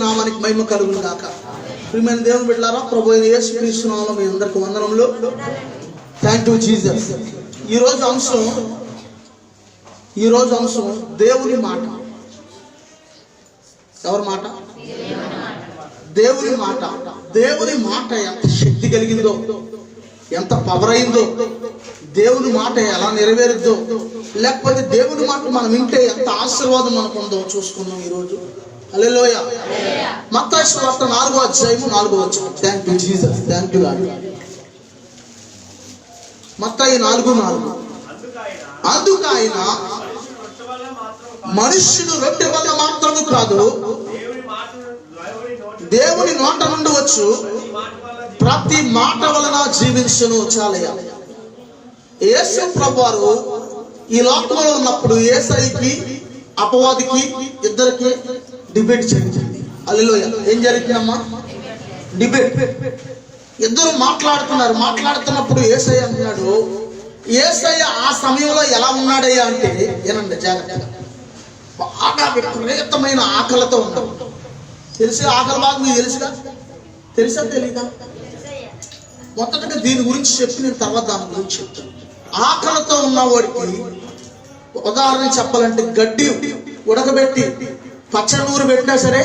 నామానికి మహిమ కలుగును గాక. ప్రియమైన దేవుని బిడ్డలారా, ప్రభు అయిన యేసు క్రీస్తు నామములో మీ అందరికీ వందనములు. Thank you Jesus. ఈ రోజు అంశం దేవుని మాట. ఎవరి మాట? దేవుని మాట. దేవుని మాట ఎంత శక్తి కలిగిందో, ఎంత పవర్ అయిందో, దేవుని మాట ఎలా నెరవేరుద్దో, లేకపోతే దేవుని మాట మనం వింటే ఎంత ఆశీర్వాదం మనకు ఉందో చూసుకున్నాం ఈరోజు. హల్లెలూయా. మత్తయి సువార్త 4వ అధ్యాయము 4వ వచనం. Thank you Jesus. Thank you lord. మత్తయి 4:4. అందుకైన మనుష్యుడు రొట్టె వల్ల మాత్రము కాదు, దేవుని నోట నుండి వచ్చు ప్రతి మాట వలన జీవించును. చాలయ్య. యేసు ప్రభువారు ఈ లోకంలో ఉన్నప్పుడు యేసయ్యకి అపవాదికి ఇద్దరికి డిబేట్ జరిగింది. హల్లెలూయా. ఏం జరిగిందమ్మా? డిబేట్. ఇద్దరు మాట్లాడుతున్నప్పుడు యేసయ్య అన్నాడు, యేసయ్య ఆ సమయంలో ఎలా ఉన్నాడయ్యా అంటే, ఏనండి జాగ్రత్తగా, బాగా విపరీతమైన ఆకలితో ఉన్నాడు. తెలిసి ఆకలి బాగా మీకు తెలుసా తెలీదా? మొదటగా దీని గురించి చెప్పి నేను తర్వాత దాని గురించి చెప్తాను. ఆకలితో ఉన్నవాడికి ఉదాహరణ చెప్పాలంటే, గడ్డి ఉడకబెట్టి పచ్చనూరు పెట్టినా సరే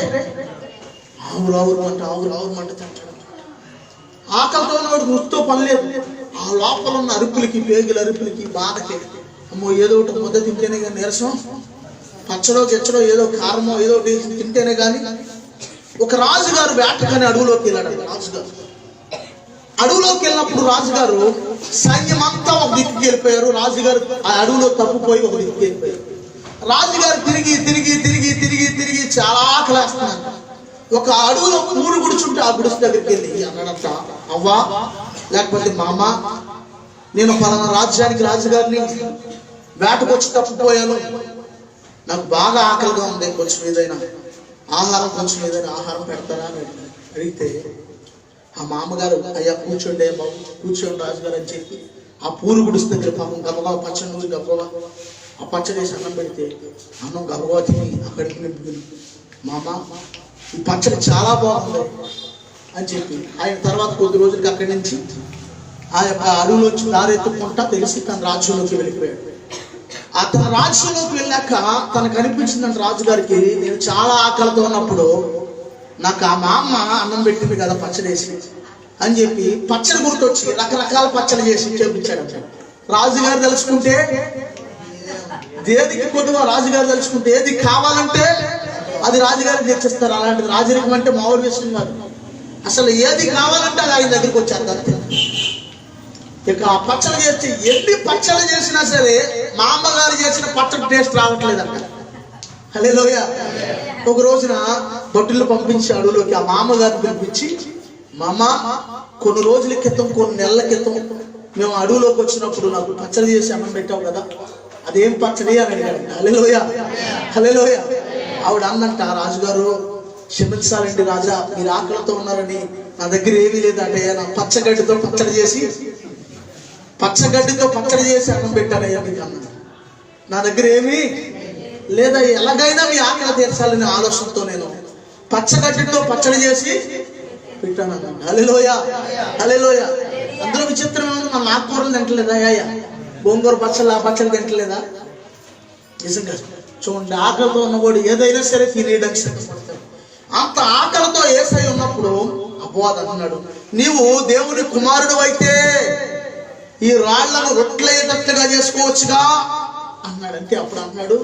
ఆవురు మంట తింటాడు. ఆకలితో ఉన్నవాడికి వృత్తితో పని లేదు. ఆ లోపల ఉన్న అరుపులకి, పేగుల అరుపులకి, బాధకి, అమ్మో ఏదో ఒకటి ముద్ద తింటేనే కానీ నీరసం, పచ్చడో గిచ్చడో ఏదో కారమో ఏదో తింటేనే కానీ. ఒక రాజుగారు వేటకని అడవులోకి వెళ్ళాడు. అడవులోకి వెళ్ళినప్పుడు రాజుగారు సైన్యం అంతా ఒక దిక్కుకి వెళ్ళిపోయారు. రాజుగారు ఆ అడవిలో తప్పిపోయి ఒక దిక్కుకి వెళ్ళిపోయారు. రాజుగారు తిరిగి చాలా ఆకలేస్తున్నారు. ఒక అడవిలో పూలు గుడిచుంటే ఆ గుడిసి దగ్గరికి వెళ్ళి అన్నాడంట, అవ్వా లేకపోతే మామ, నేను పలానా రాజ్యానికి రాజుగారిని వేటకొచ్చి తప్పిపోయాను, నాకు బాగా ఆకలిగా ఉంది, కొంచెం ఏదైనా ఆహారం పెడతారా అని అడిగితే, ఆ మామగారు, అయ్యా కూర్చోండి బాబు, కూర్చోండి రాజుగారు అని చెప్పి ఆ పూలు గుడిసి దగ్గర పాపం గబగబా పచ్చడి గబగబా ఆ పచ్చడి వేసి అన్నం పెడితే అన్నం గబగబా తిని అక్కడికి నింపుకుని, మామ ఈ పచ్చడి చాలా బాగుంది అని చెప్పి ఆయన తర్వాత కొద్ది రోజులకి అక్కడి నుంచి ఆ యొక్క అడవులోంచి దారెత్తుకుంటా తెలిసి తన రాజ్యంలోకి వెళ్ళిపోయాడు. అతను రాజ్యంలోకి వెళ్ళాక తనకు అనిపించిందంటే రాజుగారికి, నేను చాలా ఆకలితో ఉన్నప్పుడు నాకు ఆ మా అమ్మ అన్నం పెట్టింది కదా పచ్చడి వేసి అని చెప్పి పచ్చడి గుర్తొచ్చి రకరకాల పచ్చడి చేసి చేపించాడు. రాజుగారు తెలుసుకుంటే దేనికి కొద్దిగా రాజుగారు తెలుసుకుంటే ఏది కావాలంటే అది రాజుగారికి తెచ్చిస్తారు. అలాంటిది రాజరికం అంటే మామూలు విషయం కాదు. అసలు ఏది కావాలంటే అది ఆయన దగ్గరికి వచ్చారు అంతే. ఇక ఆ పచ్చడి చేసి ఎన్ని పచ్చడి చేసినా సరే మా అమ్మగారు చేసిన పచ్చడి టేస్ట్ రావట్లేదంట. హల్లెలూయా. ఒక రోజున బొట్టులు పంపించి అడవులోకి ఆ మామగారిని పిలిపించి, మామ, కొన్ని రోజుల క్రితం, కొన్ని నెలల క్రితం మేము అడవులోకి వచ్చినప్పుడు నాకు పచ్చడి చేసి అన్నం పెట్టావు కదా, అదేం పచ్చడి అని అడిగాడు. హల్లెలూయా. హల్లెలూయా. ఆవిడ అందంట, రాజుగారు క్షమించాలండి రాజా, మీరు ఆకలితో ఉన్నారని నా దగ్గర ఏమీ లేదంటే నా పచ్చగడ్డితో పచ్చడి చేసి అన్నం పెట్టానయ్యా మీకు అన్నాడు. నా దగ్గర ఏమీ లేదా, ఎలాగైనా మీ ఆకలి తీర్చాలనే ఆలోచనతో నేను పచ్చగడ్డితో పచ్చడి చేసి పెట్టాను అన్నాడు. హల్లెలూయా. హల్లెలూయా. అందులో విచిత్రం ఏమన్నా, మన ఆకుకూరలు తింటలేదా, అయ్యా గోంగూర పచ్చళ్ళు తింటలేదా? నిజంగా చూడండి, ఆకలితో ఉన్నవాడు ఏదైనా సరే తినేయడానికి సిద్ధపడతాడు. అంత ఆకలితో యేసయ్య ఉన్నప్పుడు అపవాది అన్నాడు, నీవు దేవుని కుమారుడు అయితే ఈ రాళ్లను రొట్టెలయ్యేటట్లుగా చేసుకోవచ్చుగా అన్నాడంటే, అప్పుడు అన్నాడు,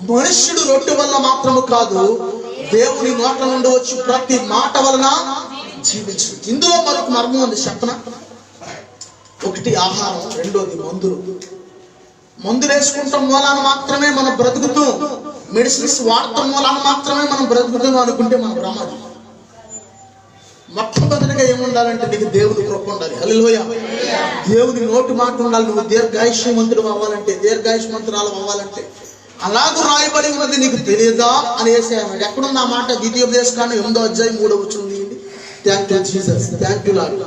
మనుష్యుడు రొట్టె వల్ల మాత్రము కాదు, దేవుని నోట నుండి వచ్చి ప్రతి మాట వలన జీవించు. ఇందులో మరొక మర్మం ఉంది చెప్పనా. ఒకటి ఆహారం, రెండోది మందులు వేసుకుంటాం మూలాన మాత్రమే మనం బ్రతుకుతాం, మెడిసిన్స్ వాడటం మూలాన మాత్రమే మనం బ్రతుకుతాం అనుకుంటే మన ప్రమాదం. మొట్టమొదటిగా ఏముండాలంటే నీకు దేవుని కృప ఉండాలి. హల్లెలూయా. దేవుని నోటి మాట ఉండాలి. నువ్వు దీర్ఘాయుష్మంతుడు అవ్వాలంటే, దీర్ఘాయుష్మంతురాలు అవ్వాలంటే, అలాగూ రాయబడి ఉన్నది నీకు తెలియదా అని వేసేయన్నాడు. ఎక్కడున్న ఆ మాట? ద్వితీయోపదేశకాండం 8వ అధ్యాయం 3వ వచనం. Thank you Jesus. Thank you lord.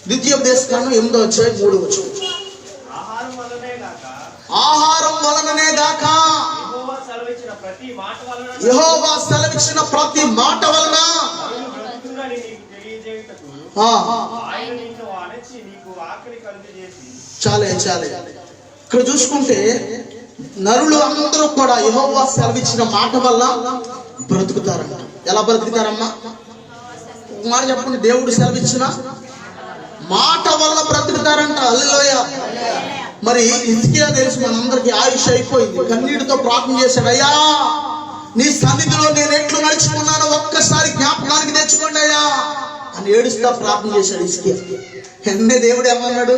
ద్వితీయోపదేశకాండం 8వ అధ్యాయం 3వ వచనం. ఆహారం వలననే గాక యెహోవా సెలవిచ్చిన ప్రతి మాట వలన చాలే చాలే. ఇక్కడ చూసుకుంటే నరులు అందరూ కూడా యెహోవా సెలవిచ్చిన మాట వల్ల బ్రతుకుతారంట. ఎలా బ్రతుకుతారమ్మా? ఒక మాట చెప్పండి. దేవుడు సెలవిచ్చిన మాట వల్ల బ్రతుకుతారంట. హల్లెలూయా. మరి హిజ్కియా తెలుసు మనందరికి ఆయుష్ అయిపోయింది. కన్నీటితో ప్రార్థన చేశాడు, అయ్యా నీ సన్నిధిలో నేను ఎట్లు నడుచుకున్నానో ఒక్కసారి జ్ఞాపకానికి తెచ్చుకోండి అయ్యా అని ఏడుస్తా ప్రార్థన చేశాడు హిజ్కియా. ఎన్నే దేవుడు ఏమన్నాడు?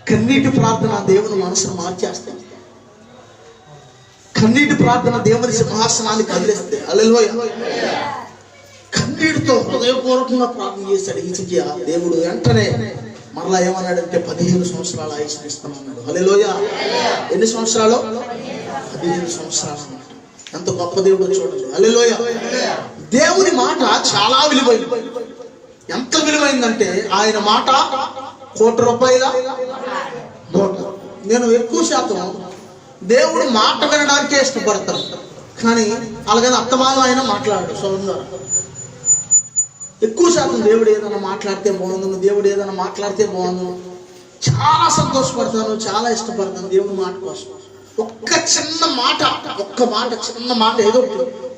కన్నీటి ప్రార్థన దేవుని మనసును మార్చేస్తాడు. కన్నీటి ప్రార్థన దేవుని సింహాసనాన్ని కదిలిస్తే. హల్లెలూయా. కన్నీటితో హృదయపూర్వకంగా ప్రార్థన చేశాడు హిజ్కియా. దేవుడు వెంటనే మరలా ఏమన్నాడంటే 15 సంవత్సరాలు ఆయుష్ ఇస్తామన్నాడు. హల్లెలూయా. ఎన్ని సంవత్సరాలు? 15 సంవత్సరాలు అన్నమాట. ఎంత గొప్ప దేవుడు చూడండి. హల్లెలూయా. దేవుని మాట చాలా విలువైంది. ఎంత విలువైందంటే ఆయన మాట ₹1,00,00,000 నోట. నేను ఎక్కువ శాతం దేవుడు మాట వినడానికే ఇష్టపడతాను, కానీ అలాగని అత్తమానం ఆయన మాట్లాడాడు. సోదరు ఎక్కువ శాతం దేవుడు ఏదైనా మాట్లాడితే బాగుంది, దేవుడు ఏదైనా మాట్లాడితే బాగుంది, చాలా సంతోషపడతాను, చాలా ఇష్టపడతాను దేవుడి మాట కోసం. ఒక్క చిన్న మాట, ఒక్క మాట, చిన్న మాట ఏదో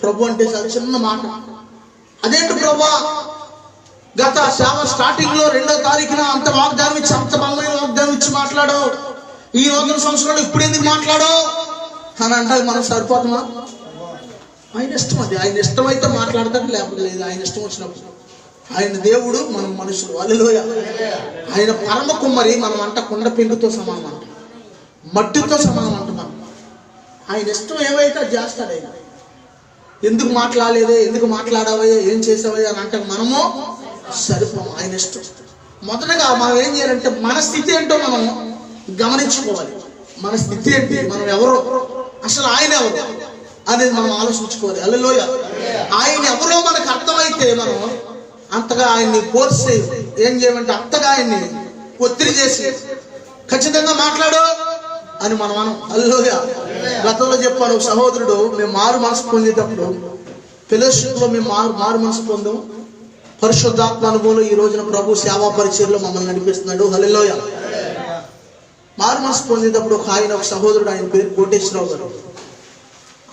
ప్రభు అంటే చాలా చిన్న మాట. అదేంటి ప్రభా, గత సేవ స్టార్టింగ్ లో 2వ తారీఖున అంత వాగ్దానం ఇచ్చి, అంత బలమైన వాగ్దానం ఇచ్చి మాట్లాడో, ఈ నూతన సంవత్సరంలో ఇప్పుడు ఎందుకు మాట్లాడో అని అంటే మనం సరిపోతామా? ఆయన ఇష్టం అది. ఆయన ఇష్టమైతే మాట్లాడతాడు, లేకపోతే లేదు. ఆయన ఇష్టం వచ్చినప్పుడు. ఆయన దేవుడు, మనం మనుషులు. హల్లెలూయా. ఆయన పరమ కుమ్మరి, మనం అంట కుండ పెంకుతో సమానం అంట, మట్టితో సమానం అంట. మనం ఆయన ఇష్టం ఏవైతే అది చేస్తాడు. ఆయన ఎందుకు మాట్లాడలేదే, ఎందుకు మాట్లాడావయ్యా, ఏం చేసావయ్యా అని అంటే మనము సరిపోము. ఆయన ఇష్టం. మొదటగా మనం ఏం చేయాలంటే మన స్థితి ఏంటో మనం గమనించుకోవాలి. మన స్థితి ఏంటి, మనం ఎవరో, అసలు ఆయన ఎవరు అనేది మనం ఆలోచించుకోవాలి. హల్లెలూయా. ఆయన ఎవరో మనకు అర్థమైతే మనం అంతగా ఆయన్ని కోర్సి ఏం చేయమంటే అంతగా ఆయన్ని ఒత్తిడి చేసి ఖచ్చితంగా మాట్లాడు అని మనం అనం. హల్లెలూయా. గతంలో చెప్పాను, సహోదరుడు మేము మారు మనసు పొందేటప్పుడు ఫెలోషిప్ లో మేము మారు మనసు పొందాం. పరిశుద్ధాత్మ అనుభవంలో ఈ రోజున ప్రభు సేవా పరిచర్లో మమ్మల్ని నడిపిస్తున్నాడు. హల్లెలూయా. మారు మనసు పొందేటప్పుడు ఒక సహోదరుడు, ఆయన పేరు కోటేశ్వరరావు గారు.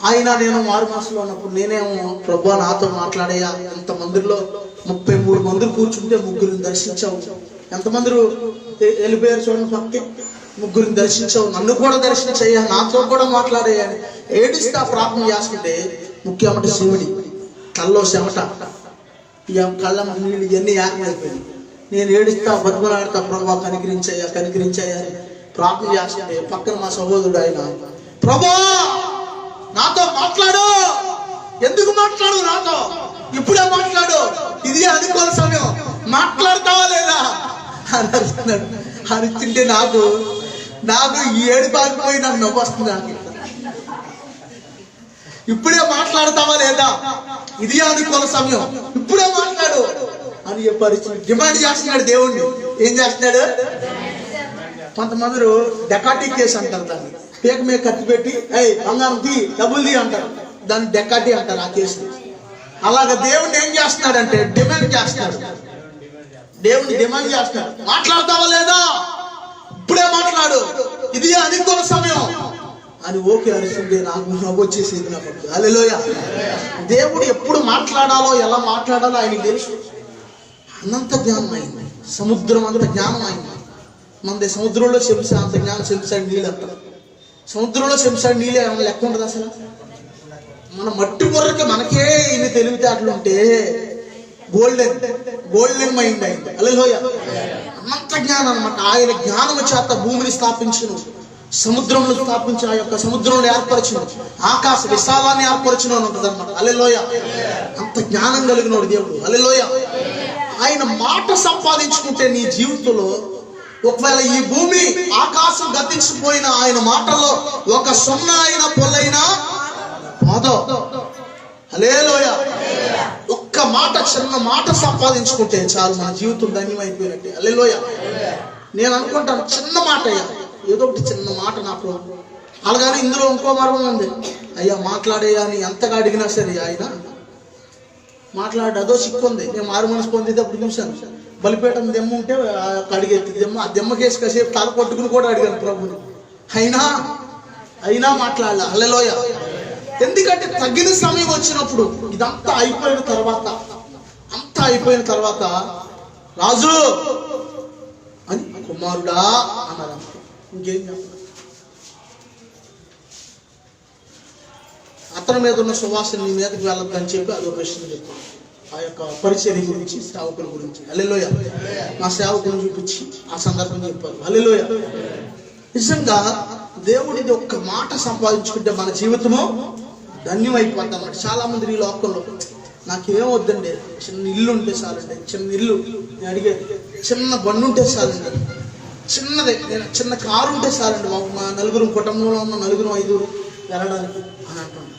ఆయన నేను మారు మనసులో ఉన్నప్పుడు నేనేమో ప్రభు నాతో మాట్లాడేయా, ఎంతమందిలో 33 మంది కూర్చుంటే 3 దర్శించావు, ఎంతమంది వెళ్ళిపోయారు చూడండి పక్కే, 3 దర్శించావు, నన్ను కూడా దర్శించయ్యా, నాతో కూడా మాట్లాడేయా అని ఏడిస్తా ప్రార్థన చేస్తుంటే ముఖ్యమంటే శివుడి కల్లో చెమట, ఇక కళ్ళ నీళ్ళు ఇవన్నీ ఏకమైపోయింది. నేను ఏడిస్తా బతుకులాడతా, ప్రభా కనికరించయ్యా కనికరించయ్యా అని ప్రార్థన చేస్తుంటే పక్కన మా సహోదరుడు ఆయన, ప్రభా నాతో మాట్లాడు, ఎందుకు మాట్లాడు, నాతో ఇప్పుడే మాట్లాడు, ఇది అనుకోని సమయం, మాట్లాడతావా లేదా అని అడుగుతున్నాడు. అడుగుతుంటే నాకు ఈ ఏడుపాకిపోయి నాకు నవ్వు వస్తుంది. నాకు ఇప్పుడే మాట్లాడతావా లేదా, ఇది అనుకోని సమయం, ఇప్పుడే మాట్లాడు అని చెప్పి డిమాండ్ చేస్తున్నాడు దేవుణ్ణి. ఏం చేస్తున్నాడు? కొంతమంది డెకాటీ కేసు అంటారు, దాన్ని పేక మీద కత్తి పెట్టి బంగారం తీ, డబ్బులు తీ అంటారు, దాన్ని డెకాటీ అంటారు ఆ కేసు. అలాగే దేవుణ్ణి ఏం చేస్తున్నాడంటే డిమాండ్ చేస్తున్నాడు. దేవుణ్ణి డిమాండ్ చేస్తున్నాడు, మాట్లాడతావా లేదా, ఇప్పుడే మాట్లాడు, ఇది అనుకోన సమయం అని ఓకే అరుస్తుంటే నాకు నవ్వు వచ్చేసింది. నాకు హల్లెలూయా. దేవుడు ఎప్పుడు మాట్లాడాలో, ఎలా మాట్లాడాలో ఆయనకి తెలుసు. అనంత జ్ఞానం అయింది, సముద్రం అంత జ్ఞానం అయింది. మన సముద్రంలో చెంచా అంత జ్ఞానం, చెంచాడు నీళ్ళు అంటారు. సముద్రంలో చెంచాడు నీళ్ళు ఏమైనా లెక్క ఉండదు అసలు. మన మట్టి బుర్రకి మనకే ఇన్ని తెలివితేటలు ఉంటే గోల్డెన్ మైండ్ అయింది. హల్లెలూయా. అనంత జ్ఞానం అన్నమాట. ఆయన జ్ఞానము చేత భూమిని స్థాపించును, సముద్రంలో స్థాపించి, ఆ యొక్క సముద్రంలో ఏర్పరచును, ఆకాశ విశాలాన్ని ఏర్పరచును అని ఉంటుంది అనమాట. హల్లెలూయా. అంత జ్ఞానం కలిగినోడు దేవుడు. హల్లెలూయా. ఆయన మాట సంపాదించుకుంటే నీ జీవితంలో, ఒకవేళ ఈ భూమి ఆకాశం గతించిపోయిన ఆయన మాటల్లో ఒక సున్న అయినా పొల్లైనా పోదో. హల్లెలూయా. ఒక్క మాట, చిన్న మాట సంపాదించుకుంటే చాలు, మన జీవితం ధన్యమైపోయినట్టే. హల్లెలూయా. నేను అనుకుంటాను, చిన్న మాట అయ్యా, ఏదో ఒకటి చిన్న మాట నాకు అలాగని ఇందులో ఇంకో మర్మం ఉంది. అయ్యా మాట్లాడేయా అని ఎంతగా అడిగినా సరే ఆయన మాట్లాడు. అదో సిక్కు ఉంది. నేను మారు మనసు పొందేటప్పుడు చూశాను. బలిపేటం దెమ్మ ఉంటే అడిగేది దెమ్మ, ఆ దెమ్మ కేసు కాసేపు తల కొట్టుకుని కూడా అడిగాను ప్రభుని. అయినా మాట్లాడాలి. హల్లెలూయా. ఎందుకంటే తగిన సమయం వచ్చినప్పుడు ఇదంతా అయిపోయిన తర్వాత రాజు అని కుమారుడా అన్నారు. ఇంకేం చెప్పాలి? అతని మీద ఉన్న సువాసన నీ మీదకి వెళ్ళొద్దని చెప్పి అదొక ప్రశ్న చెప్పాను. ఆ యొక్క పరిచర్య గురించి, సేవకుల గురించి. హల్లెలూయా. మా సేవకులను చూపించి ఆ సందర్భం చెప్పారు. హల్లెలూయా. నిజంగా దేవుడిది ఒక్క మాట సంపాదించుకుంటే మన జీవితము ధన్యమైపోద్ది అన్నమాట. చాలా మంది ఈ లోకంలో నాకేం వద్దండి, చిన్న ఇల్లు ఉంటే చాలండి, చిన్న ఇల్లు నేను అడిగేది, చిన్న బండి ఉంటే చాలండి, చిన్నదే చిన్న కారు ఉంటే చాలండి బాబు, మా నలుగురు కుటుంబంలో ఉన్న నలుగురు 5 వెళ్ళడానికి అని అంటున్నాను.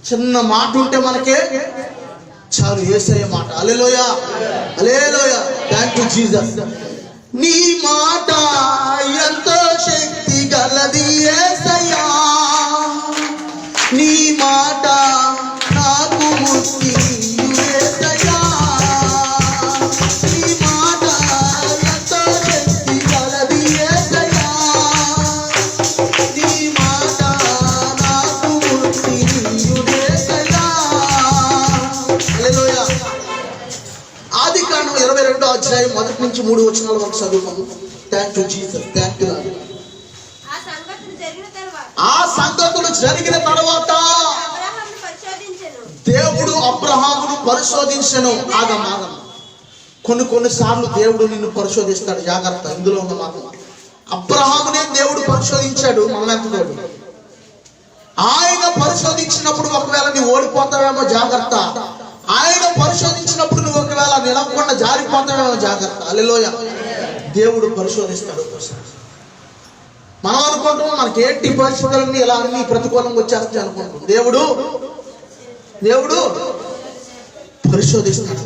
చిన్న మాట ఉంటే మనకే చాలు. యేసయ్య మాట. Hallelujah, hallelujah. Thank you Jesus. నీ మాట ఎంతో శక్తి గలది యేసయ్యా, నీ మాట నాకు ముక్తి యేసయ్యా, నీ మాట ఎంతో శక్తి గలది యేసయ్యా, నీ మాట నాకు ముక్తి యేసయ్యా. హల్లెలూయా. ఆదికాండం 22వ అధ్యాయం 1 నుంచి 3 వచనాల వరకు చదువుతాము. Thank you Jesus. Thank you. ఆ సంగతులు జరిగిన తర్వాత దేవుడు అబ్రహామును పరిశోధించెను. ఆగమాగం. కొన్నిసార్లు దేవుడు నిన్ను పరిశోధిస్తాడు. జాగ్రత్త. ఇందులో ఉన్న మాట అబ్రహామునే దేవుడు పరిశోధించాడు. మనం ఎంత దేవుడు ఆయన పరిశోధించినప్పుడు ఒకవేళ నువ్వు ఓడిపోతావేమో జాగ్రత్త. ఆయన పరిశోధించినప్పుడు నువ్వు ఒకవేళ నిలవకుండా జారిపోతావేమో జాగ్రత్త. హల్లెలూయా. దేవుడు పరిశోధిస్తాడు. మనం అనుకుంటాం మనకి ఏంటి పరిస్థితులన్నీ ఇలా అన్ని ప్రతికూలంగా వచ్చేస్తాయి అనుకుంటాం. దేవుడు పరిశోధిస్తాడు.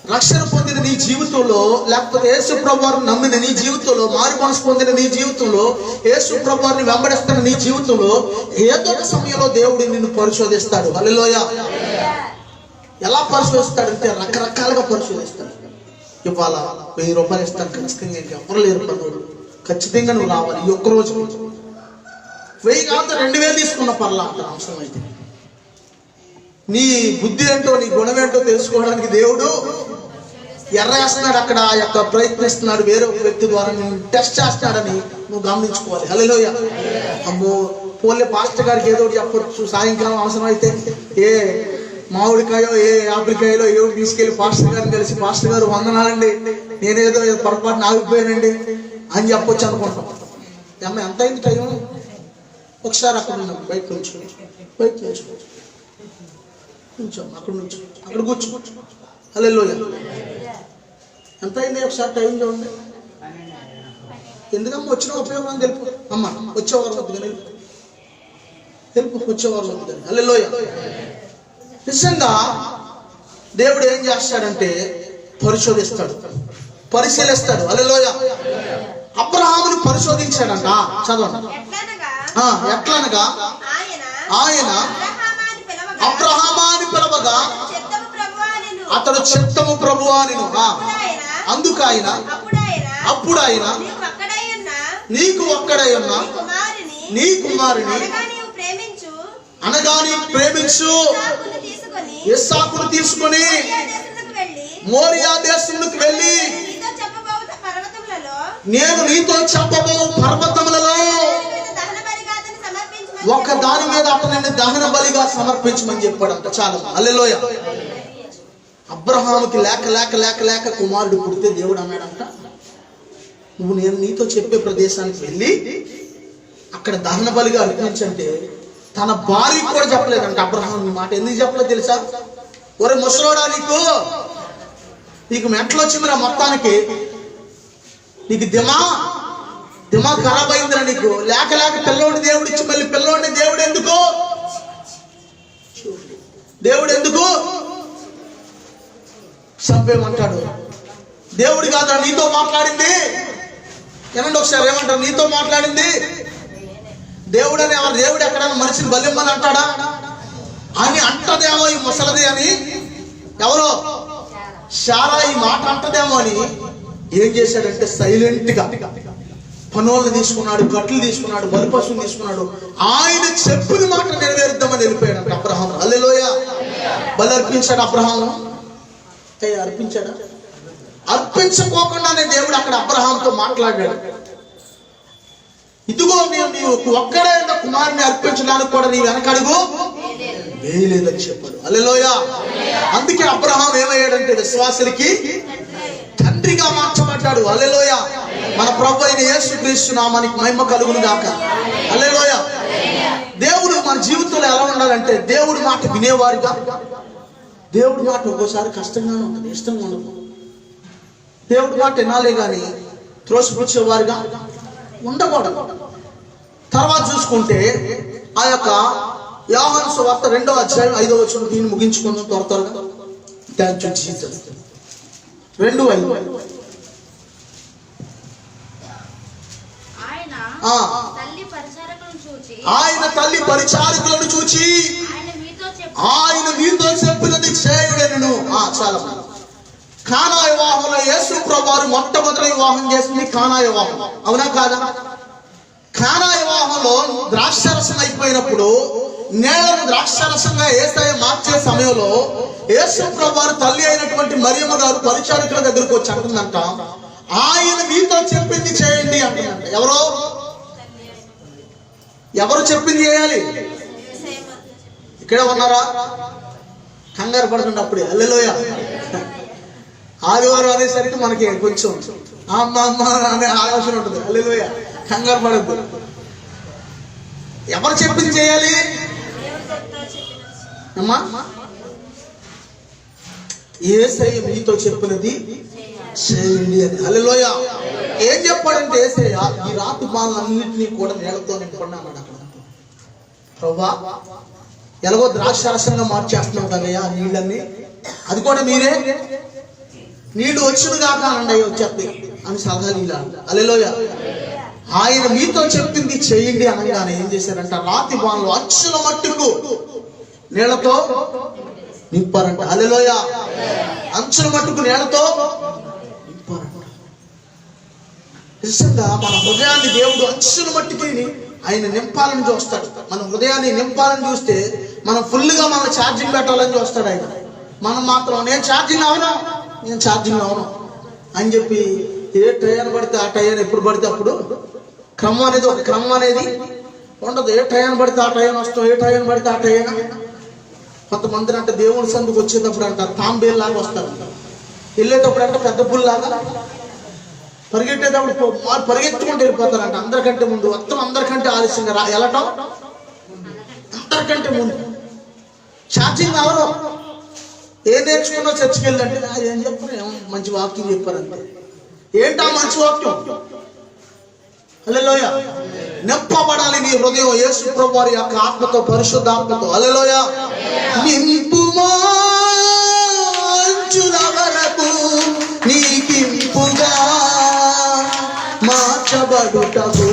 రక్షణ పొందిన నీ జీవితంలో, లేకపోతే యేసు ప్రభువును నమ్మిన నీ జీవితంలో, మారు మనసు పొందిన నీ జీవితంలో, యేసు ప్రభువుని వెంబడిస్తున్న నీ జీవితంలో ఏదో ఒక సమయంలో దేవుడు నిన్ను పరిశోధిస్తాడు. హల్లెలూయా. ఎలా పరిశోధిస్తాడంటే రకరకాలుగా పరిశోధిస్తాడు. ఇవాళ 1000 రూపాయలు ఇస్తాను, ఖచ్చితంగా ఎవరు లేరు పనులు, ఖచ్చితంగా నువ్వు రావాలి. ఈ ఒక్కరోజు 1000 కాదు 2000 తీసుకున్న పర్లా అంటారు. అవసరం అయితే నీ బుద్ధి ఏంటో, నీ గుణం ఏంటో తెలుసుకోవడానికి దేవుడు ఎర్రేస్తున్నాడు. అక్కడ ఆ యొక్క ప్రయత్నిస్తున్నాడు. వేరే ఒక వ్యక్తి ద్వారా నేను టెస్ట్ చేస్తున్నాడని నువ్వు గమనించుకోవాలి. హల్లెలూయా. అమ్మో పోలే పాస్టర్ గారికి ఏదో ఒకటి చెప్పొచ్చు. సాయంకాలం అవసరం అయితే ఏ మామిడికాయో ఏ ఆపిల్కాయలో ఏదో తీసుకెళ్లి పాస్టర్ గారిని కలిసి, పాస్టర్ గారు వందనాలండి, నేనేదో పొరపాటున ఆగిపోయానండి అని చెప్పొచ్చు అనుకుంటాం. అమ్మ ఎంత అయింది టైం? ఒకసారి అక్కడ ఉన్నాం, బయట నుంచి అక్కడ నుంచి అక్కడ కూర్చో. హల్లెలూయా. ఎంత అయింది ఒకసారి టైం చూడండి. ఎందుకమ్మా వచ్చిన ఉపయోగం తెలుపు. అమ్మ వచ్చేవారు వద్దు కానీ తెలుపు, వచ్చేవారు వద్దు కానీ. హల్లెలూయా. నిజంగా దేవుడు ఏం చేస్తాడంటే పరిశోధిస్తాడు, పరిశీలిస్తాడు. హల్లెలూయా. అబ్రహామును పరిశోధించాడంట. చదవండి. ఎట్లనగా ఆయన అబ్రహామాని పిలవగా అతడు చిత్తము ప్రభువా నేను. అందుకు ఆయన అప్పుడు ఆయన నీకు ఒక్కడై ఉన్న నీ కుమారుని అనగా నీవు ప్రేమించు ఇస్సాకును తీసుకొని మోరియా దేశమునకు వెళ్ళి నేను నీతో చెప్పబో పర్వతములలో ఒక దాని మీద అతనిని దహన బలిగా సమర్పించమని చెప్పాడంట. చాలా. హల్లెలూయా. అబ్రహాముకి లేక కుమారుడు పుడితే దేవుడు అన్నాడంట, నువ్వు నేను నీతో చెప్పే ప్రదేశానికి వెళ్ళి అక్కడ దహన బలిగా అర్పించంటే తన భార్యకు కూడా చెప్పలేదంట అబ్రహాం ఈ మాట. ఎందుకు చెప్పలేదు తెలుసా? ఒరే ముసలోడా, నీకు మెంటలు వచ్చిందిరా, మొత్తానికి నీకు దిమా ఖరాబ్ అయిందిరా నీకు. లేక పిల్లోడిని దేవుడు ఇచ్చి మళ్ళీ పిల్లోడిని దేవుడు ఎందుకు చంపేమంటాడు? దేవుడు కాదా నీతో మాట్లాడింది? ఏమంటే ఒకసారి ఏమంటారు? నీతో మాట్లాడింది దేవుడు అని ఎవరు? దేవుడు ఎక్కడైనా మనిషిని బలిమ్మని అంటాడా? అని అంటదేమో ఈ ముసలది అని ఎవరో శారా ఈ మాట అంటదేమో అని ఏం చేశాడంటే సైలెంట్ గా పనులను తీసుకున్నాడు, కట్లు తీసుకున్నాడు, బలిపశువుని తీసుకున్నాడు. ఆయన చెప్పిన మాట నెరవేరుద్దామని వెళ్ళిపోయాడు అబ్రహాం. హల్లెలూయా. బలి అర్పించాడు అబ్రహాం. అర్పించాడా? అర్పించుకోకుండానే దేవుడు అక్కడ అబ్రహాంతో మాట్లాడాడు. ఇదిగో నీవు ఒక్కడే కుమారుని అర్పించడానికి కూడా నీ వెనకడుగు వేయలేదని చెప్పాడు. హల్లెలూయా. అందుకే అబ్రహాం ఏమయ్యాడంటే విశ్వాసులకి తండ్రిగా మార్చబడ్డాడు. హల్లెలూయా. మన ప్రభు అయిన యేసుక్రీస్తు నామానికి మహిమ కలుగును గాక. హల్లెలూయా. దేవుడు మన జీవితంలో ఎలా ఉండాలంటే దేవుడి మాట వినేవారుగా. దేవుడి మాట ఒక్కోసారి కష్టంగానే ఉంటుంది, ఇష్టంగా ఉండదు. దేవుడి మాట వినాలే కానీ త్రోసిపుచ్చేవారుగా ఉండకూడదు. తర్వాత చూసుకుంటే ఆ యొక్క యోహాను సువార్త 2వ అధ్యాయం 5వ వచనం దీన్ని ముగించుకుందాం త్వరగా. Thank you Jesus. 2:5. ఆయన తల్లి పరిచారకులను చూచి ఆయన మీతో చెప్పినది చేయుడెను. చాలా కానా వివాహంలో యేసు ప్రభువారు మొట్టమొదటి వివాహం చేసింది కానా వివాహం, అవునా కాదా? కానా వివాహంలో ద్రాక్షరసం అయిపోయినప్పుడు నేలను ద్రాక్షరసంగా యేసయ్య మార్చే సమయంలో యేసు ప్రభువారు తల్లి అయినటువంటి మరియమ్మ గారు పరిచారకుల దగ్గరకు వచ్చి అంటుందంట, ఆయన మీతో చెప్పింది చేయండి అంటుందంట. ఎవరు చెప్పింది చేయాలి? ఇక్కడే ఉన్నారా? కంగారు పడుతుంది అప్పుడే. హల్లెలూయా. ఆదివారం అనేసరికి మనకి కొంచెం అమ్మ అనే ఆలోచన ఉంటుంది. హల్లెలూయా. కంగారు పడద్దు. ఎవరు చెప్పింది చేయాలి అమ్మా? యేసయ్య మీతో చెప్పినది చేయండి అని. హల్లెలూయా. ఏం చెప్పాడంటే యేసయ్య ఈ రాతి పాలన్నింటినీ కూడా నీళ్ళతో నింపండి అన్నాడు. అక్కడ ప్రభువా ఎలాగో ద్రాక్షరసంగా మార్చేస్తున్నాం కదయ్యా నీళ్ళన్నీ, అది కూడా మీరే నీళ్లు వచ్చును కాక అనండి అయ్యి వచ్చేది అని సలహాలు ఇలా. హల్లెలూయా. ఆయన మీతో చెప్పింది చేయండి అనగానే ఏం చేశారంట, రాతి బాణలు అచ్చుల మట్టుకు నీళ్లతో నింపారంట. హల్లెలూయా. అంచుల మట్టుకు నీళ్లతో నింపారంట. నిజంగా మన హృదయాన్ని దేవుడు అంచుల మట్టుకు ఆయన నింపాలని చూస్తాడు. మన హృదయాన్ని నింపాలని చూస్తే మనం ఫుల్గా మన ఛార్జింగ్ పెట్టాలని చూస్తాడు ఆయన. మనం మాత్రం నేను ఛార్జింగ్ అవును అని చెప్పి ఏ టైం పడితే ఆ టైం ఎప్పుడు పడితే అప్పుడు ఒక క్రమం అనేది ఉండదు. ఏ టైం పడితే ఆ టైం వస్తాం, ఏ టైం పడితే ఆ టైం. కొంతమంది అంటే దేవుడి సందుకు వచ్చేటప్పుడు అంట తాంబేలు లాగా వస్తారు, వెళ్ళేటప్పుడు అంటే పెద్ద పుల్లాగా, పరిగెట్టేటప్పుడు పరిగెత్తుకుంటూ వెళ్ళిపోతారంట. అందరికంటే ముందు మొత్తం అందరికంటే ఆలస్యంగా వెళ్ళటం, అందరికంటే ముందు. ఛార్జింగ్ ఎవరు ఏ నేర్చుకున్నా చర్చికి వెళ్ళంటే ఏం చెప్పారు, మంచి వాక్యం చెప్పారంటే ఏంటా మంచి వాక్యం? హల్లెలూయా. నింపబడాలి నీ హృదయం యేసు ప్రభువారి యొక్క ఆత్మతో, పరిశుద్ధాత్మతో. హల్లెలూయా. నింపుమా అంచుల వరకు నీకింపుగా మార్చబడుటకు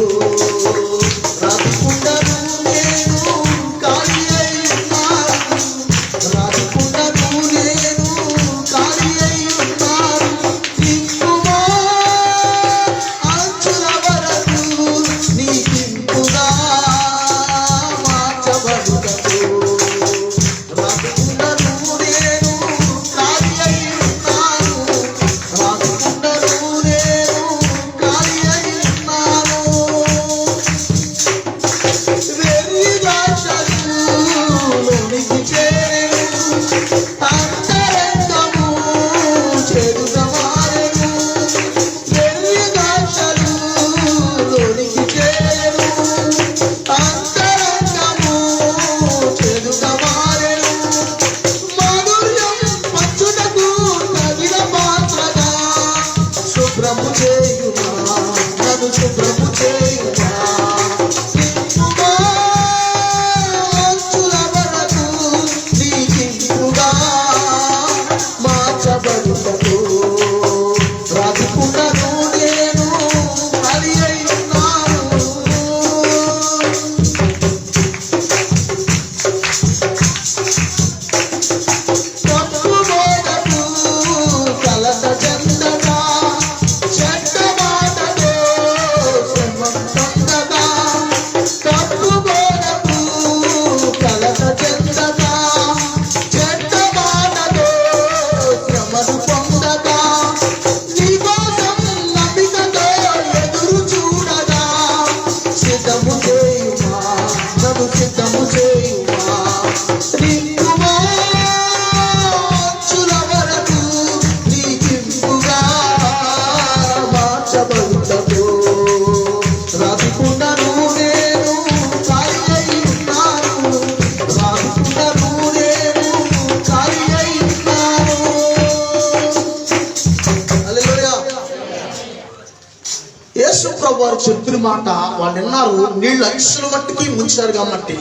మాట వాళ్ళు విన్నారు. నీళ్లు అక్షలు మట్టికి ముంచారు కాబట్టి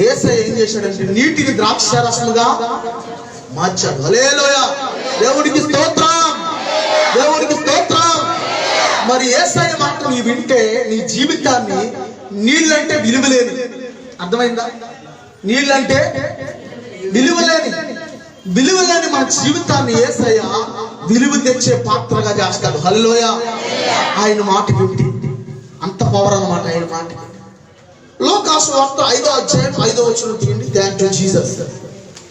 యేసయ్య ఏం చేశాడంటే నీటిని ద్రాక్షారసముగా మార్చాడు. హల్లెలూయా, దేవుడికి స్తోత్రం, దేవుడికి స్తోత్రం. మరి యేసయ్య మాట నీ వింటే నీ జీవితాన్ని నీళ్ళంటే విలువలేని, అర్థమైందా? నీళ్ళంటే విలువలేని మన జీవితాన్ని యేసయ్య విలువ తెచ్చే పాత్రగా చేస్తాడు. హల్లెలూయా, ఆయన మాట వింటే అంత పవర్ అన్నమాట ఆయన మాట. లోకాసు వార్త 5వ అధ్యాయం 5వ వచనం తీయండి. Thank you Jesus.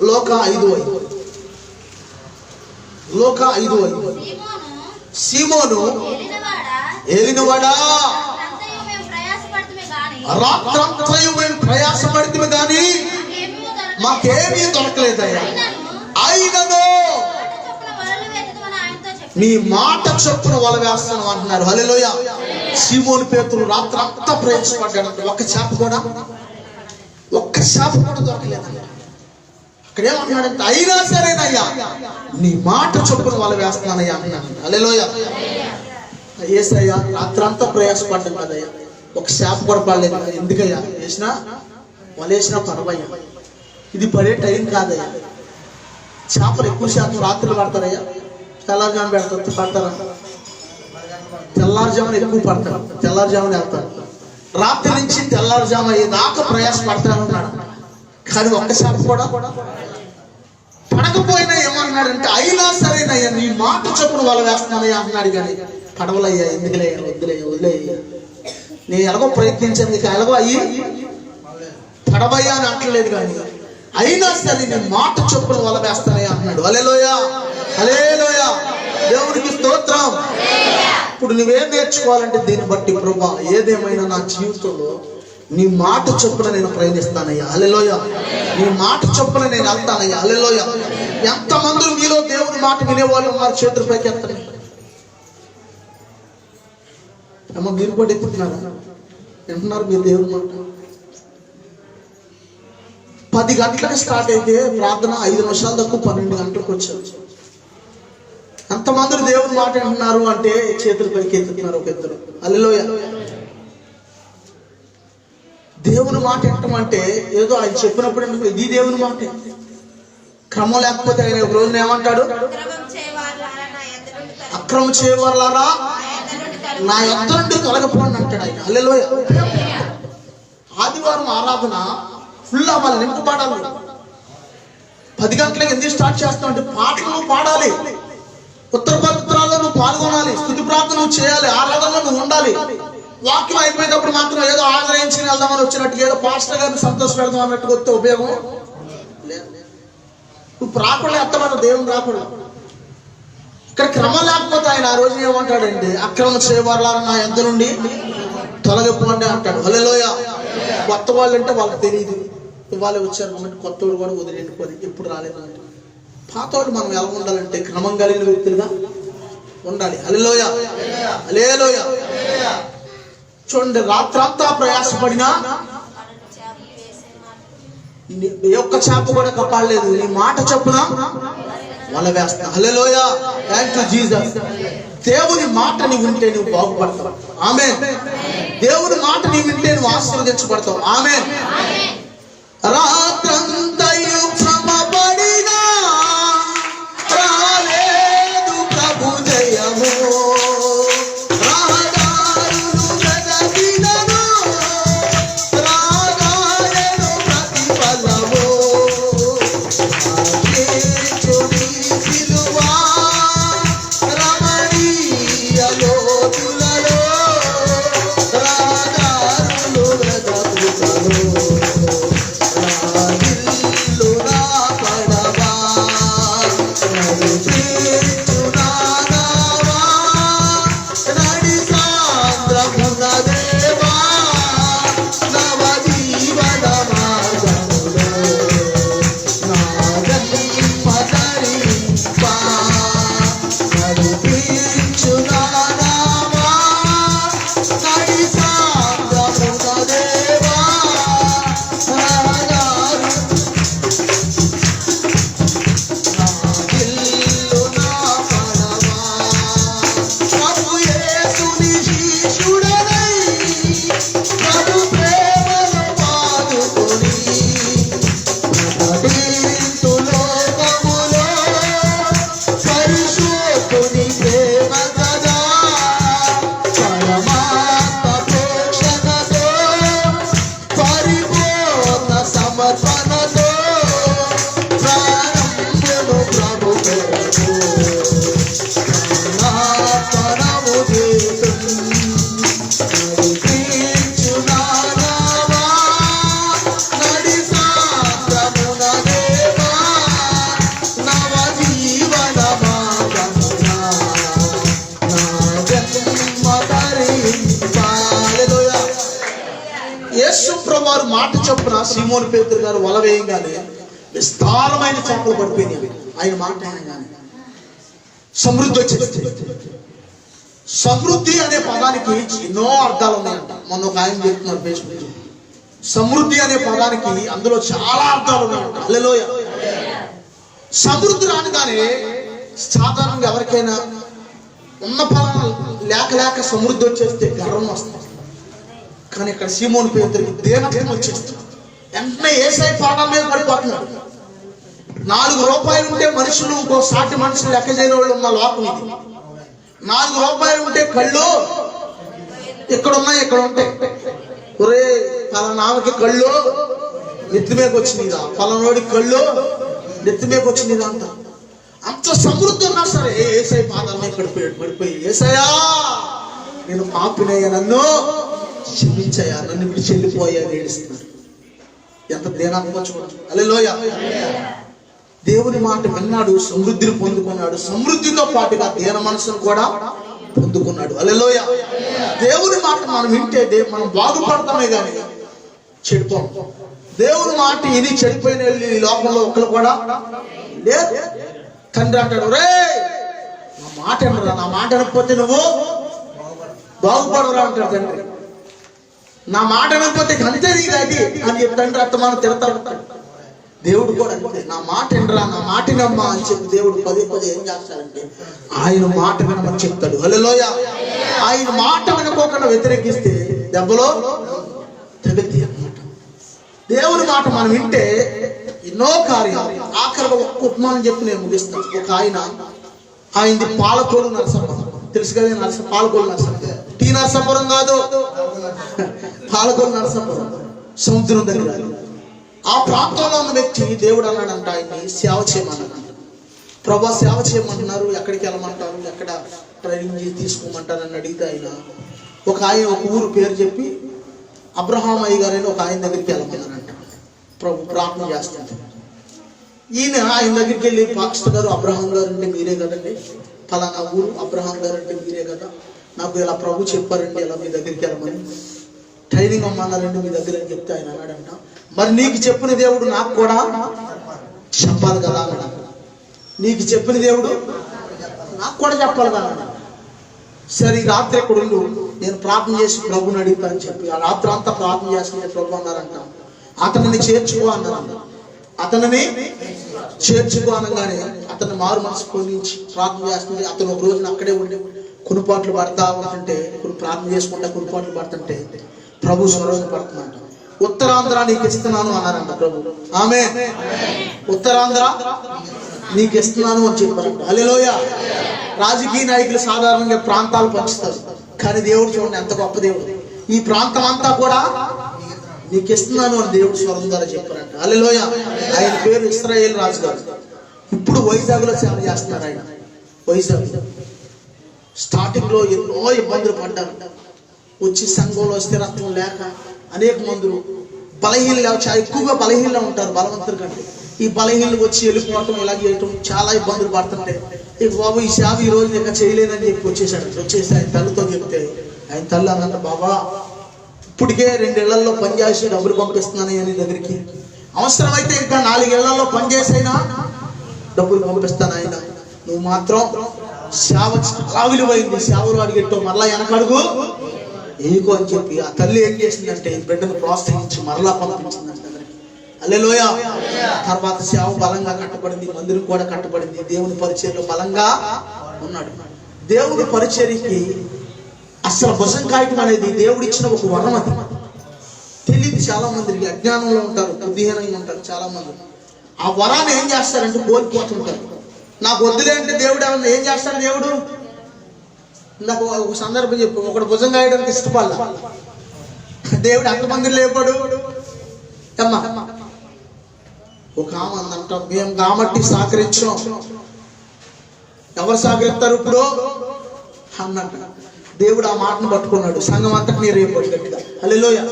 లోక 5:5. లోక 5:5. సీమోను ఏలినవాడా, రాత్రంతయు మేము ప్రయాసపడితే గాని మాకేమీ దొరకలేదయ్యా, అయినను నీ మాట చొప్పున వల వేస్తాను అంటున్నారు. హల్లెలూయా. సీమోను పేతురు రాత్రంతా ప్రయాసపడ్డాడు. ఒక్క చేప కూడా దొరకలేదయ్యా. ఇక్కడ ఏమన్నాడంటే అయినా సరేనయ్యా నీ మాట చొప్పున వల వేస్తున్నానయ్యా అన్నాడు. హల్లెలూయా. యేసయ్య రాత్రంతా ప్రయాసపడ్డాం కదయ్యా, ఒక చేప కూడా పడలేదు. ఎందుకయ్యా? వలేసినా పర్వయ్యా, ఇది పడే టైం కాదయ్యా. చేపలు ఎక్కువ శాతం రాత్రులు పడతారయ్యా, తెల్లారుజామున పడతారా? తెల్లారుజామున ఎక్కువ పడతారు, తెల్లారుజామున వెళ్తారు. రాత్రి నుంచి తెల్లారుజామున అయ్యేదాకా ప్రయాస పడతానన్నాడు. కానీ ఒక్క చేప కూడా పడకపోయినా ఏమన్నాడంటే అయినా సరేనయ్యా నీ మాట చొప్పున వల వేస్తున్నానయ్యా అన్నాడు. కానీ పడవలయ్యా, ఎందుకులయ్యా, వదిలేయ్యా, నేను ఎలాగో ప్రయత్నించాను, ఎలాగో అయ్యి పడవయ్యా అని అంటలేదు. కానీ అయినా సరే నేను మాట చొప్పున వల వేస్తానయ్యా అన్నాడు. హల్లెలూయా, హల్లెలూయా, దేవునికి స్తోత్రం. ఇప్పుడు నువ్వేం నేర్చుకోవాలంటే దీన్ని బట్టి ప్రభువా ఏదేమైనా నా జీవితంలో నీ మాట చొప్పున నేను ప్రయత్నిస్తానయ్యా. హల్లెలూయా, నీ మాట చొప్పున నేను వెళ్తానయ్యా. హల్లెలూయా. ఎంతమంది మీలో దేవుని మాట వినేవాళ్ళు ఉన్నారు? చేతుల పైకి ఎత్తండి. అమ్మ మీరు కూడా ఎక్కుతున్నారా? వింటున్నారు మీరు దేవుని మాట? 10 గంటలకు స్టార్ట్ అయితే ప్రార్థన 5 నిమిషాల దాకా 12 గంటలకు వచ్చారు. ఎంతమంది దేవుని మాట వింటున్నారు అంటే చేతుల పైకి ఎత్తుతున్నారు ఒక ఇద్దరు. హల్లెలూయా. దేవుని మాట వింటం అంటే ఏదో ఆయన చెప్పినప్పుడు ఇది దేవుని మాట. క్రమం లేకపోతే ఆయన ఒక రోజున ఏమంటాడు? అక్రమం చేయవారులారా నా యొద్ద నుండి తొలగిపోండి అంటాడు ఆయన. హల్లెలూయా. ఆదివారం ఆరాధన ఫుల్ అవ్వాలి, నింపబడాలి. 10 గంటలకు ఎందుకు స్టార్ట్ చేస్తావు అంటే పాటలు నువ్వు పాడాలి, ఉత్తర పవిత్రాల్లో నువ్వు పాల్గొనాలి, స్తుతి ప్రార్థన నువ్వు చేయాలి, ఆరాధనలో నువ్వు ఉండాలి. వాక్యం అయిపోయేటప్పుడు మాత్రం ఏదో ఆశ్రయించుకుని వెళ్దామని వచ్చినట్టుగా, ఏదో పాస్టర్ గారిని సంతోష పెడదాం అన్నట్టుగా వస్తే ఉపయోగం లేదు. నువ్వు రాకుండా ఎత్తమన్న దేవుని రాకుండా. ఇక్కడ క్రమం లేకపోతే ఆయన ఆ రోజు ఏమంటాడంటే అక్రమం చేయవారులారా నా యొద్ద నుండి తొలగిపోండి అంటాడు. హల్లెలూయా. కొత్త వాళ్ళు అంటే వాళ్ళకి తెలియదు, ఇవాళ వచ్చారు కాబట్టి కొత్తవాడు కూడా వదిలేండిపోయి ఎప్పుడు రాలేదు అంటే. పాతవాడు మనం ఎలా ఉండాలంటే క్రమం కలిగిన వ్యక్తులుగా ఉండాలి. హల్లెలూయా, హల్లెలూయా. చూడండి, రాత్రంతా ప్రయాసపడినా ఏ ఒక్క చేప కూడా కప్పాడలేదు. నీ మాట చొప్పున వల వేస్తా. హల్లెలూయా, థాంక్ యూ జీసస్. దేవుని మాట నీ వింటే నువ్వు బాగుపడతావు. ఆమేన్. దేవుని మాట నీ వింటే నువ్వు ఆశీర్వదించబడతావు. ఆమేన్. రాత్రంతయు శ్రమపడినా రాలేదు ప్రభు జయము, రహదారులు వెదకినను రాగాయెను ప్రతిఫలము. ఆశించుని సిలువా రమణీయ లోతులలో రాగారులు వెదకుతను. చొప్పున సీమోను పేతురు గారు వల వేయంగానే విస్తారమైన చేపలు పడిపోయినాయి. ఆయన మాట అనగానే సమృద్ధి వచ్చేస్తుంది. సమృద్ధి అనే పదానికి ఎన్నో అర్థాలు ఉన్నాయంట. మొన్న ఒక ఆయన చెప్తున్నారు ఫేస్బుక్, సమృద్ధి అనే పదానికి అందులో చాలా అర్థాలు ఉన్నాయంట. హల్లెలూయా. సమృద్ధి రానిగానే సాధారణంగా ఎవరికైనా ఉన్న ఫలాలు లేక లేక సమృద్ధి వచ్చేస్తే గర్వం వస్తుంది. కానీ ఇక్కడ సీమోను పేతురుకి దేనత్వం వచ్చేస్తుంది. వెంటనే యేసయ్య పాదాల మీద పడిపోతున్నాడు. 4 రూపాయలు ఉంటే మనుషులు ఇంకో సాటి మనుషులు లెక్క చేయని వాళ్ళు ఉన్న లోకం ఇది. 4 రూపాయలు ఉంటే కళ్ళు ఇక్కడ ఉన్నాయి, ఇక్కడ ఉంటాయి. ఒరే పలానామకి కళ్ళు నెత్తి మీదకి వచ్చిందిదా, పలానోడికి కళ్ళు నెత్తి మీదకి వచ్చిందిదా అంట. అంత సమృద్ధి ఉన్నా సరే యేసయ్య పాదాల మీద పడిపోయి యేసయ్యా నేను పాపినయ్యా, నన్ను క్షమించయ్యా, నన్ను ఇప్పుడు చెల్లిపోయా ఏడుస్తున్నాడు. ఎంత దీనాత్మ చూడండి. హల్లెలూయా. దేవుని మాట విన్నాడు, సమృద్ధిని పొందుకున్నాడు. సమృద్ధితో పాటుగా దీన మనసును కూడా పొందుకున్నాడు. హల్లెలూయా. దేవుని మాట మనం వింటే మనం బాగుపడతామే కానీ చెడిపోం. దేవుని మాట ఇది చెడిపోయిన ఈ లోకంలో ఒక్కరు కూడా లేదు. తండ్రి అంటాడు, రే నా మాట అనరా, నా మాట అనకపోతే నువ్వు బాగుపడరా అంటాడు తండ్రి. నా మాట అనకపోతే అంతే ఇది అది అని చెప్పి తండ్రి అత్తమానం తిడతాడు. దేవుడు కూడా అంతే, నా మాట వినరా, నా మాట నమ్మా అని చెప్పి దేవుడు పదే ఏం చేస్తాడంటే ఆయన మాట వినమని చెప్తాడు. హల్లెలూయా. ఆయన మాట వినుకోకుండా వ్యతిరేకిస్తే దెబ్బలో తగులుతాయి అన్నమాట. దేవుని మాట మనం వింటే ఎన్నో కార్యాలు. ఆఖరిగా ఒక్క ఉపమానం చెప్పి నేను ముగిస్తాను. ఒక ఆయనది పాలకోడు నరసపురం, తెలుసు కదా, పాలకోడు నరసపురం, టీ నరసాపురం కాదు, పాలకోడు నరసాపురం, సముద్రం దగ్గర. ఆ ప్రాంతంలో ఉన్న వ్యక్తి దేవుడు అన్నాడంట ఆయన్ని సేవ చేయమన్నాడు. ప్రభా సేవ చేయమంటున్నారు, ఎక్కడికి వెళ్ళమంటారు, ఎక్కడ ట్రైనింగ్ తీసుకోమంటారు అని అడిగితే ఆయన ఒక ఊరు పేరు చెప్పి అబ్రహాం అయ్య గారు ఒక ఆయన దగ్గరికి వెళ్ళమన్నారంట. ప్రభు ప్రార్థన చేస్తాడు. ఆయన దగ్గరికి వెళ్ళి పాస్టర్ గారు, అబ్రహాం గారు అంటే మీరే కదండి, ఫలానా ఊరు అబ్రహాం గారు అంటే మీరే కదా, నాకు ఇలా ప్రభు చెప్పారండి ఇలా మీ దగ్గరికి వెళ్ళమని, ట్రైనింగ్ అమ్మన్నారండి మీ దగ్గర అని చెప్తే ఆయన అన్నాడంట, మరి నీకు చెప్పిన దేవుడు నాకు కూడా చెప్పాలి కదా అన్నాడు. నీకు చెప్పిన దేవుడు నాకు కూడా చెప్పాలి కదా అన్నాడు. సరే ఈ రాత్రి ఎక్కడ ఉండు, నేను ప్రార్థన చేసి ప్రభుని అడుగుతానని చెప్పి ఆ రాత్రి అంతా ప్రార్థన చేస్తుంటే ప్రభు అన్నారంట, అతనిని చేర్చుకో అన్నారంట. అతనిని చేర్చుకో అనగానే అతను మారు మనసు పొందించి ప్రార్థన చేస్తుంది. అతను ఒక రోజున అక్కడే ఉండి కునుపాట్లు పడతా ఉంటుంటే, ప్రార్థన చేసుకుంటా కునుపాట్లు పడుతుంటే ప్రభు స్వరం పడుతుందంట. ఉత్తరాంధ్ర నీకు ఇస్తున్నాను అన్నారంట ప్రభు. ఆమె ఉత్తరాంధ్ర నీకు ఇస్తున్నాను అని చెప్పారంట. హల్లెలూయా. రాజకీయ నాయకులు సాధారణంగా ప్రాంతాలు పంచుతారు, కానీ దేవుడు చూడండి ఎంత గొప్ప దేవుడు. ఈ ప్రాంతం అంతా కూడా నీకు ఇస్తున్నాను అని దేవుడు స్వరం ద్వారా చెప్పారంట. హల్లెలూయా. ఆయన పేరు ఇశ్రాయేలు రాజు గారు. ఇప్పుడు వైజాగ్లో సేవ చేస్తున్నారు ఆయన. వైజాగ్ స్టార్టింగ్ లో ఎన్నో ఇబ్బందులు పడ్డారు. వచ్చి సంఘంలో స్థిరత్వం లేక అనేక మందులు బలహీనలు, ఎక్కువగా బలహీనలు ఉంటారు బలవంతుల కంటే. ఈ బలహీనలు వచ్చి వెళ్ళిపోవటం, ఇలా చేయటం, చాలా ఇబ్బందులు పడుతుంటే ఇక బాబు ఈ సేవ ఈ రోజు ఇంకా చేయలేదని చెప్పి వచ్చేసి ఆయన తల్లితో చెప్తే ఆయన తల్లి అన్నంత, బాబా ఇప్పటికే 2 ఏళ్లలో పనిచేసి డబ్బులు పంపిస్తున్నాను నీ దగ్గరికి, అవసరమైతే ఇంకా 4 ఏళ్లలో పనిచేసైనా డబ్బులు పంపిస్తాను ఆయన, నువ్వు మాత్రం సేవ చాలా విలువైంది, సేవలు అడిగేటో మరలా వెనకడుగు ఏకో అని చెప్పి ఆ తల్లి ఏం చేసిందంటే బిడ్డను ప్రోత్సహించి మరలా పంపించిందంట. హల్లెలూయా. తర్వాత సేవ బలంగా కట్టబడింది, మందిరం కూడా కట్టబడింది, దేవుని పరిచర్యలో బలంగా ఉన్నాడు. దేవుని పరిచర్యకి అసలు భుజం కాయటం అనేది దేవుడు ఇచ్చిన ఒక వరం. అది తెలియదు చాలా మందికి, అజ్ఞానంలో ఉంటారు, బుద్ధిహీనంగా ఉంటారు చాలా మంది. ఆ వరాన్ని ఏం చేస్తారంటే కోల్పోతుంటారు. నాకు వద్దులే అంటే దేవుడు ఏం చేస్తాడు, దేవుడు నాకు ఒక సందర్భం చెప్పు, ఒకడు భుజం కాయడానికి ఇష్టపడాల, దేవుడు అంతమంది లేపాడు. అమ్మా ఒక ఆమె అందంట, మేము కాబట్టి సహకరించాం, ఎవరు సహకరిస్తారు ఇప్పుడు అన్నంట. దేవుడు ఆ మాటను పట్టుకున్నాడు, సంఘం అంతటినీ రేపాడు గట్టిగా. హల్లెలూయా.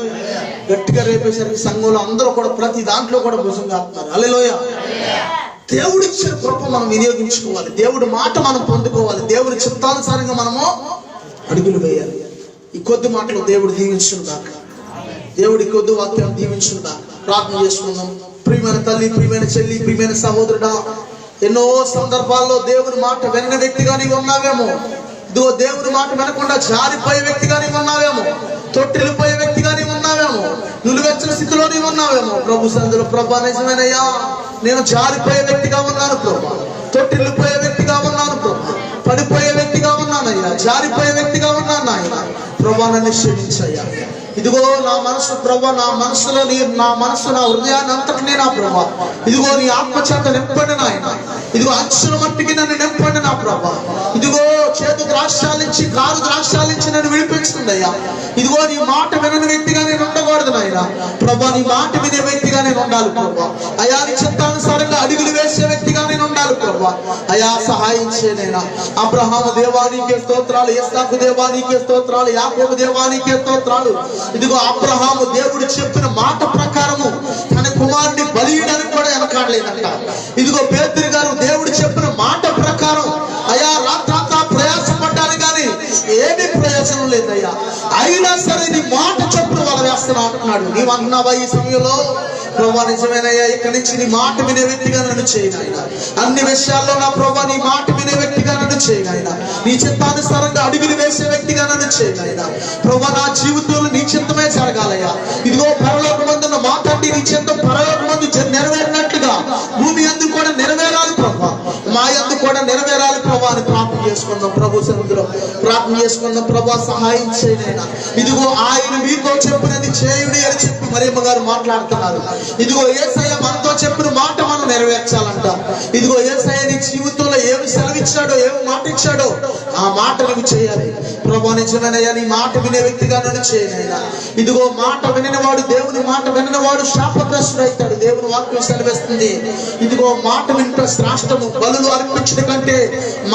గట్టిగా రేపేసరికి సంఘంలో అందరూ కూడా ప్రతి దాంట్లో కూడా భుజం కాపుతారు. హల్లెలూయా. దేవుడు ఇచ్చిన కృప మనం వినియోగించుకోవాలి, దేవుడి మాట మనం పొందుకోవాలి, దేవుడి చిత్తానుసారంగా మనము అడుగులు వేయాలి. ఈ కొద్ది మాటలు దేవుడు దీవించును గాక, దేవుడి కొద్ది వాక్యం దీవించును గాక. ప్రార్థన చేసుకుందాం. ప్రియమైన తల్లి, ప్రియమైన చెల్లి, ప్రియమైన సహోదరుడా, ఎన్నో సందర్భాల్లో దేవుని మాట వినని వ్యక్తిగా నీవు ఉన్నావేమో. ఇదిగో దేవుని మాట వినకుండా జారిపోయే వ్యక్తిగా నీవు ఉన్నావేమో. తొట్టిల్లిపోయే వ్యక్తిగా నీవు ఉన్నావేమో. నులివెచ్చని స్థితిలో నీవు ఉన్నావేమో. ప్రభు సన్నిధిలో, ప్రభా నిజమేనయ్యా, నేను జారిపోయే వ్యక్తిగా ఉన్నాను ప్రభా, తొట్టిల్లిపోయే వ్యక్తిగా ఉన్నాను ప్రభా, పడిపోయే వ్యక్తిగా ఉన్నానయ్యా, జారిపోయే వ్యక్తిగా ఉన్నాను ఆయన. ప్రభా నన్ను క్షమించయ్యా. ఇదిగో నా మనసు ప్రభా, నా మనసులో నా మనసు, నా హృదయాన్ని అంతటినీ నా ప్రభా, ఇదిగో నీ ఆత్మచేత నింపండి నాయన. ఇదిగో అంచుల మట్టికి నన్ను నింపండి నా ప్రభా. ఇదిగో చేతు ద్రాక్షాలించి, కారు ద్రాక్షాలించి నన్ను విడిపించండి అయ్యా. ఇదిగో నీ మాట వినని వ్యక్తిగా నేను ఉండకూడదు నాయన ప్రభా, నీ మాట వినే వ్యక్తిగా నేను ఉండాలి ప్రభా. అయా నీ చిత్తానుసారంగా అడుగులు వేసే వ్యక్తిగా నేను ఉండాలి ప్రభా. అయా సహాయం చేయనైనా. అబ్రహాము దేవానికే స్తోత్రాలు, ఇస్సాకు దేవానికే స్తోత్రాలు, యాకోబు దేవానికే స్తోత్రాలు. ఇదిగో అబ్రహాము దేవుడు చెప్పిన మాట ప్రకారము తన కుమారుని బలియడానికి కూడా వెనకాడలేదంట. ఇదిగో పేతురు గారు దేవుడు చెప్పిన మాట ప్రకారం అయా రాత్రంతా ప్రయాసపడ్డాను కానీ ఏమీ ప్రయోజనం లేదయ్యా. అయినా సరే నీ మాట చొప్పున వాళ్ళు వేస్తున్నా అంటున్నాడు. నీవు అంటున్నావా ఈ సమయంలో? ప్రభా నిజమేనయ్యా, ఇక్కడి నుంచి నీ మాట వినే వ్యక్తిగా నన్ను చేయనైనా. అన్ని విషయాల్లో నా ప్రభా నీ మాట వినే వ్యక్తిగా నన్ను చేయనైనా. నీ చిత్తానుసారంగా అడుగులు వేసే వ్యక్తిగా నన్ను చేయనైనా. ప్రభా నా జీవితంలో నీ చిత్తమే జరగాలయ్యా. ఇదిగో పరలోకమందున్న మా తండ్రి నీ చిత్తం పరలోకమందు నెరవేరినట్లుగా భూమి యందు కూడా నెరవేరాలి ప్రభా, మా యందు కూడా నెరవేరాలి ప్రభా అని ప్రార్థన చేసుకుందాం. ప్రభు సన్నిధిలో ప్రార్థన చేసుకుందాం. ప్రభా సహాయం చేయనైనా. ఇదిగో ఆయన మీతో చెప్పినది చేయుడి అని చెప్పి మరియమ్మ గారు మాట్లాడుతున్నారు. ఇదిగో యేసయ్య మనతో చెప్పిన మాట మనం నెరవేర్చాలంట. ఇదిగో యేసయ్య నీ జీవితంలో ఏమి సెలవిచ్చాడో, ఏమి మాట ఇచ్చాడో ఆ మాట నువ్వు చేయాలి. ప్రభా నిజమేనయ్యా, నీ మాట వినే వ్యక్తిగా నన్ను చేయనైనా. ఇదిగో మాట వినినవాడు, దేవుని మాట వినినవాడు శాపగ్రస్తుడు అవుతాడు. దేవుని వాక్యం సెలవిస్తుంది. ఇదిగో మాట వినుట శ్రేష్టము, బలులు అర్పించడం కంటే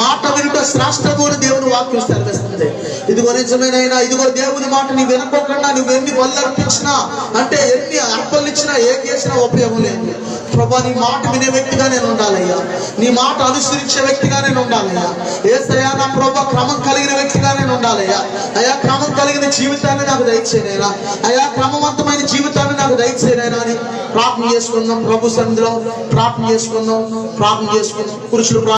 మాట వినుట శ్రేష్టము అని దేవుని వాక్యం సెలవిస్తుంది. ఇదిగో నిజమేనైనా. ఇదిగో దేవుని మాట నీ వినుకోకుండా నువ్వు ఎన్ని బలు అర్పించినా, అంటే ఎన్ని అర్పణలు ఇచ్చినా, ఏ చేసినా ఉపయోగం లేదు. ప్రభా నీ మాట వినే వ్యక్తిగా నేను ఉండాలయ్యా. నీ మాట అనుసరించే వ్యక్తిగా నేను ఉండాలయ్యా. యేసయ్యా నా ప్రభా క్రమం కలిగిన వ్యక్తిగా నేను ఉండాలయ్యా. అయా క్రమం కలిగిన జీవితాన్ని నాకు దయచేయనైనా. అయా క్రమవంతమైన జీవితాన్ని నాకు దయచేయనైనా అని ప్రార్థన చేసుకుందాం. ప్రభు సన్నిధిలో ప్రార్థన చేసుకుందాం. పురుషులు